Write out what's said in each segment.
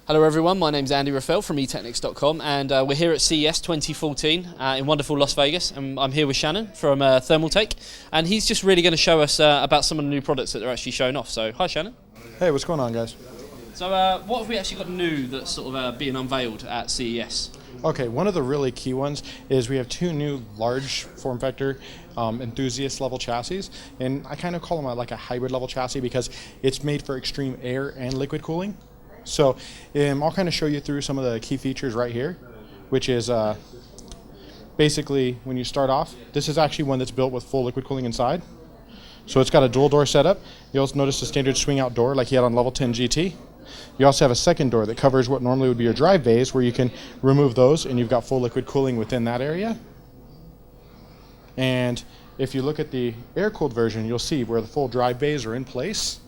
Hello everyone, my name's Andy Rafael from eTechnics.com and we're here at CES 2014 in wonderful Las Vegas, and I'm here with Shannon from Thermaltake, and he's just really going to show us about some of the new products that they're actually showing off. So hi Shannon. Hey, what's going on, guys? So what have we actually got new that's sort of being unveiled at CES? Okay, one of the really key ones is we have two new large form factor enthusiast level chassis, and I kind of call them like a hybrid level chassis because it's made for extreme air and liquid cooling. So I'll kind of show you through some of the key features right here, which is basically when you start off, this is actually one that's built with full liquid cooling inside. So it's got a dual door setup. You also notice the standard swing out door like you had on Level 10 GT. You also have a second door that covers what normally would be your drive bays, where you can remove those and you've got full liquid cooling within that area. And if you look at the air-cooled version, you'll see where the full drive bays are in place.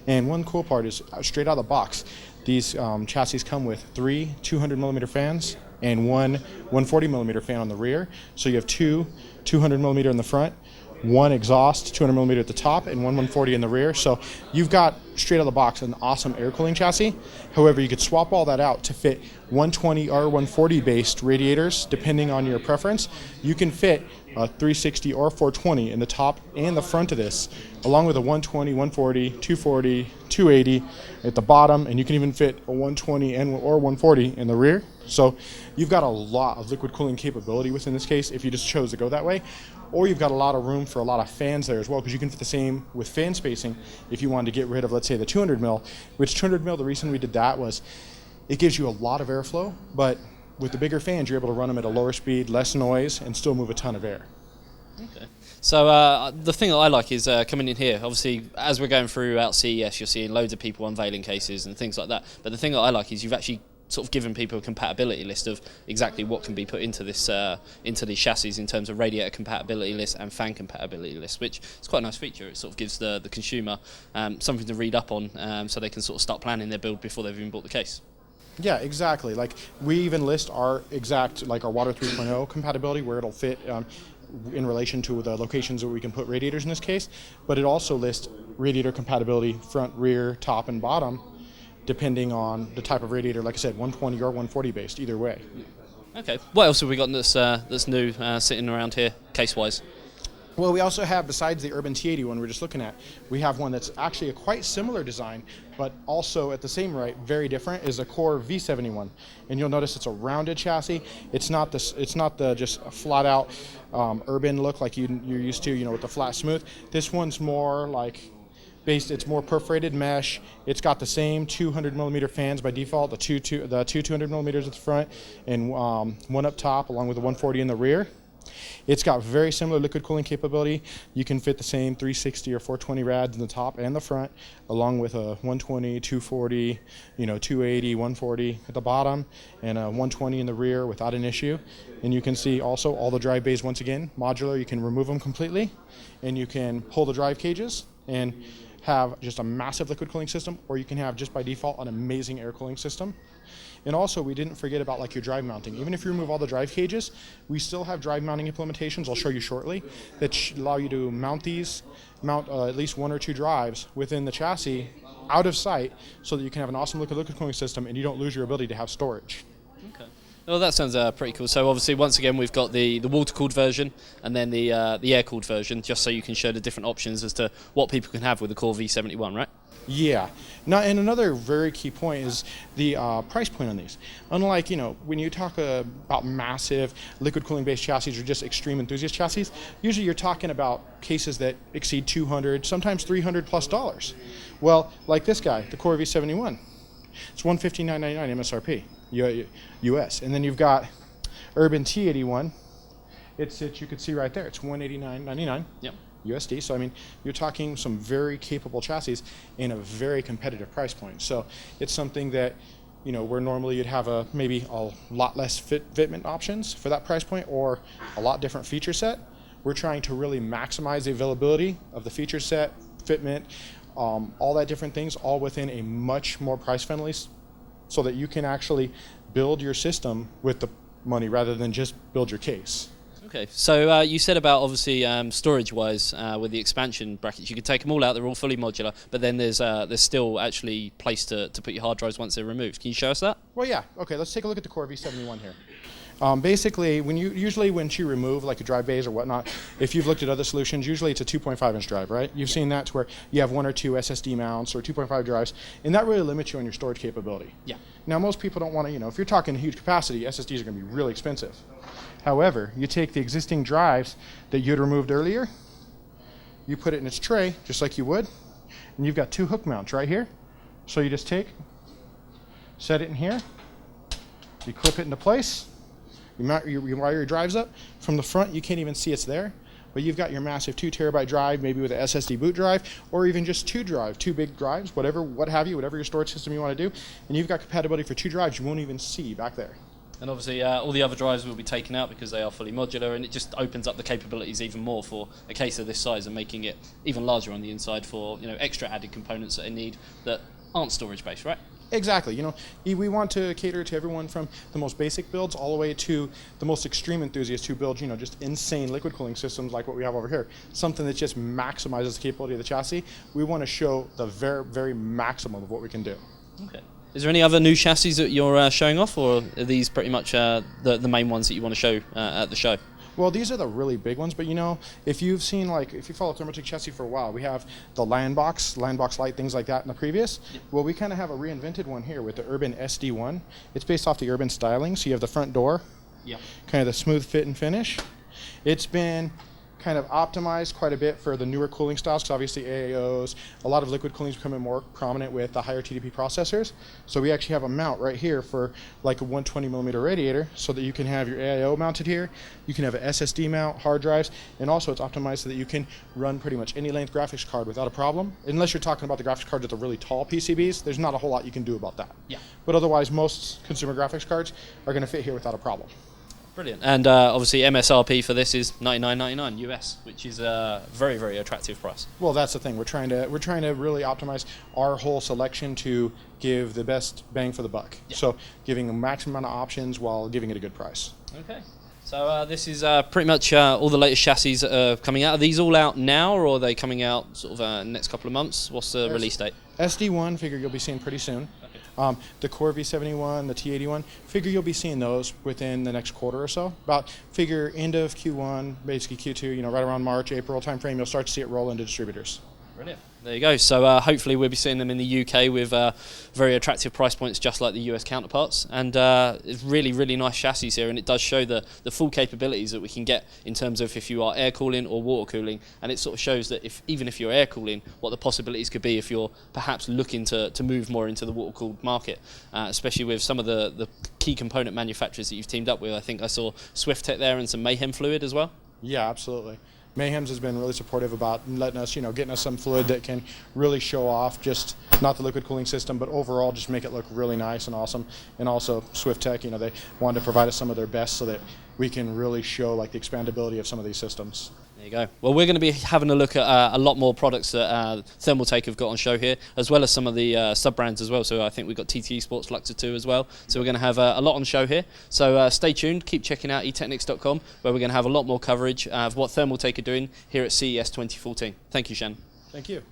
And one cool part is straight out of the box, these chassis come with three 200mm fans and one 140mm fan on the rear. So you have two 200mm in the front, one exhaust 200mm at the top, and one 140 in the rear. So you've got straight out of the box an awesome air cooling chassis. However, you could swap all that out to fit 120 or 140 based radiators depending on your preference. You can fit a 360 or 420 in the top and the front of this, along with a 120, 140, 240, 280 at the bottom, and you can even fit a 120 or 140 in the rear. So you've got a lot of liquid cooling capability within this case if you just chose to go that way. Or you've got a lot of room for a lot of fans there as well, because you can fit the same with fan spacing if you wanted to get rid of, let's say, the 200mm, which 200mm, the reason we did that was it gives you a lot of airflow, but with the bigger fans, you're able to run them at a lower speed, less noise, and still move a ton of air. Okay. So the thing that I like is coming in here, obviously as we're going throughout CES you're seeing loads of people unveiling cases and things like that, but the thing that I like is you've actually sort of given people a compatibility list of exactly what can be put into this into these chassis in terms of radiator compatibility list and fan compatibility list, which is quite a nice feature. It sort of gives the consumer something to read up on, so they can sort of start planning their build before they've even bought the case. Yeah, exactly. Like we even list our exact, like our Water 3.0 compatibility, where it'll fit in relation to the locations where we can put radiators in this case, but it also lists radiator compatibility front, rear, top, and bottom, depending on the type of radiator, like I said, 120 or 140 based, either way. Okay, what else have we got that's new sitting around here, case-wise? Well, we also have, besides the Urban T81 we're just looking at, we have one that's actually a quite similar design, but also at the same rate, very different, is a Core V71. And you'll notice it's a rounded chassis. It's not the just flat out urban look like you're used to, with the flat smooth. This one's more like it's more perforated mesh. It's got the same 200mm fans by default, the two 200mm at the front, and one up top, along with the 140 in the rear. It's got very similar liquid cooling capability. You can fit the same 360 or 420 rads in the top and the front, along with a 120, 240, 280, 140 at the bottom, and a 120 in the rear without an issue. And you can see also all the drive bays, once again, modular. You can remove them completely, and you can pull the drive cages and have just a massive liquid cooling system, or you can have just by default an amazing air cooling system. And also, we didn't forget about like your drive mounting. Even if you remove all the drive cages, we still have drive mounting implementations, I'll show you shortly, that allow you to mount at least one or two drives within the chassis out of sight, so that you can have an awesome liquid cooling system and you don't lose your ability to have storage. Okay. Well, that sounds pretty cool. So obviously, once again, we've got the water-cooled version and then the air-cooled version, just so you can show the different options as to what people can have with the Core V71, right? Yeah. Now, and another very key point is the price point on these. Unlike, when you talk about massive liquid cooling based chassis or just extreme enthusiast chassis, usually you're talking about cases that exceed $200, sometimes $300+. Well, like this guy, the Core V71, it's $159.99 MSRP, US. And then you've got Urban T81. You can see right there, it's $189.99. Yep. USD. So I mean, you're talking some very capable chassis in a very competitive price point. So it's something that, where normally you'd have maybe a lot less fitment options for that price point, or a lot different feature set. We're trying to really maximize the availability of the feature set, fitment, all that different things, all within a much more price friendly, so that you can actually build your system with the money rather than just build your case. Okay, so you said about obviously storage-wise with the expansion brackets, you could take them all out; they're all fully modular. But then there's still actually place to put your hard drives once they're removed. Can you show us that? Well, yeah. Okay, let's take a look at the Core V71 here. Basically, when you remove like a drive bays or whatnot, if you've looked at other solutions, usually it's a 2.5-inch drive, right? You've seen that to where you have 1 or 2 SSD mounts or 2.5 drives, and that really limits you on your storage capability. Yeah. Now, most people don't want to, if you're talking huge capacity, SSDs are going to be really expensive. However, you take the existing drives that you had removed earlier, you put it in its tray, just like you would, and you've got 2 hook mounts right here. So you just set it in here, you clip it into place, you wire your drives up. From the front, you can't even see it's there, but you've got your massive 2 terabyte drive, maybe with an SSD boot drive, or even just 2 big drives, whatever your storage system you want to do, and you've got compatibility for 2 drives you won't even see back there. And obviously all the other drives will be taken out because they are fully modular, and it just opens up the capabilities even more for a case of this size and making it even larger on the inside for extra added components that they need that aren't storage based, right? Exactly. We want to cater to everyone from the most basic builds all the way to the most extreme enthusiasts who build, just insane liquid cooling systems like what we have over here. Something that just maximizes the capability of the chassis. We want to show the very, very maximum of what we can do. Okay. Is there any other new chassis that you're showing off, or are these pretty much the main ones that you want to show at the show? Well, these are the really big ones, but if you've seen, if you follow Thermaltake chassis for a while, we have the Landbox Lite, things like that in the previous. Yep. Well, we kind of have a reinvented one here with the Urban SD1. It's based off the Urban styling, so you have the front door, yep, kind of the smooth fit and finish. It's been kind of optimized quite a bit for the newer cooling styles, because obviously AAOs, a lot of liquid cooling is becoming more prominent with the higher TDP processors. So we actually have a mount right here for like a 120 millimeter radiator, so that you can have your AIO mounted here. You can have an SSD mount, hard drives, and also it's optimized so that you can run pretty much any length graphics card without a problem. Unless you're talking about the graphics cards with the really tall PCBs, there's not a whole lot you can do about that. Yeah. But otherwise, most consumer graphics cards are going to fit here without a problem. Brilliant. And obviously MSRP for this is $99.99 US, which is a very, very attractive price. Well, that's the thing. We're trying to really optimize our whole selection to give the best bang for the buck. Yeah. So giving a maximum amount of options while giving it a good price. Okay. So this is pretty much all the latest chassis that are coming out. Are these all out now, or are they coming out sort of next couple of months? What's the release date? SD1 figure you'll be seeing pretty soon. The Core V71, the T81, figure you'll be seeing those within the next quarter or so. About figure end of Q1, basically Q2, right around March, April timeframe, you'll start to see it roll into distributors. Brilliant. There you go. So hopefully we'll be seeing them in the UK with very attractive price points, just like the US counterparts. And it's really, really nice chassis here, and it does show the full capabilities that we can get in terms of if you are air cooling or water cooling. And it sort of shows that even if you're air cooling, what the possibilities could be if you're perhaps looking to move more into the water cooled market, especially with some of the key component manufacturers that you've teamed up with. I think I saw Swiftech there and some Mayhem fluid as well. Yeah, absolutely. Mayhem's has been really supportive about letting us, getting us some fluid that can really show off just not the liquid cooling system, but overall just make it look really nice and awesome. And also Swiftech, they wanted to provide us some of their best so that we can really show the expandability of some of these systems. There you go. Well, we're going to be having a look at a lot more products that Thermaltake have got on show here, as well as some of the sub-brands as well. So I think we've got TT Sports Luxor 2 as well. So we're going to have a lot on show here. So stay tuned. Keep checking out eTechnics.com, where we're going to have a lot more coverage of what Thermaltake are doing here at CES 2014. Thank you, Shannon. Thank you.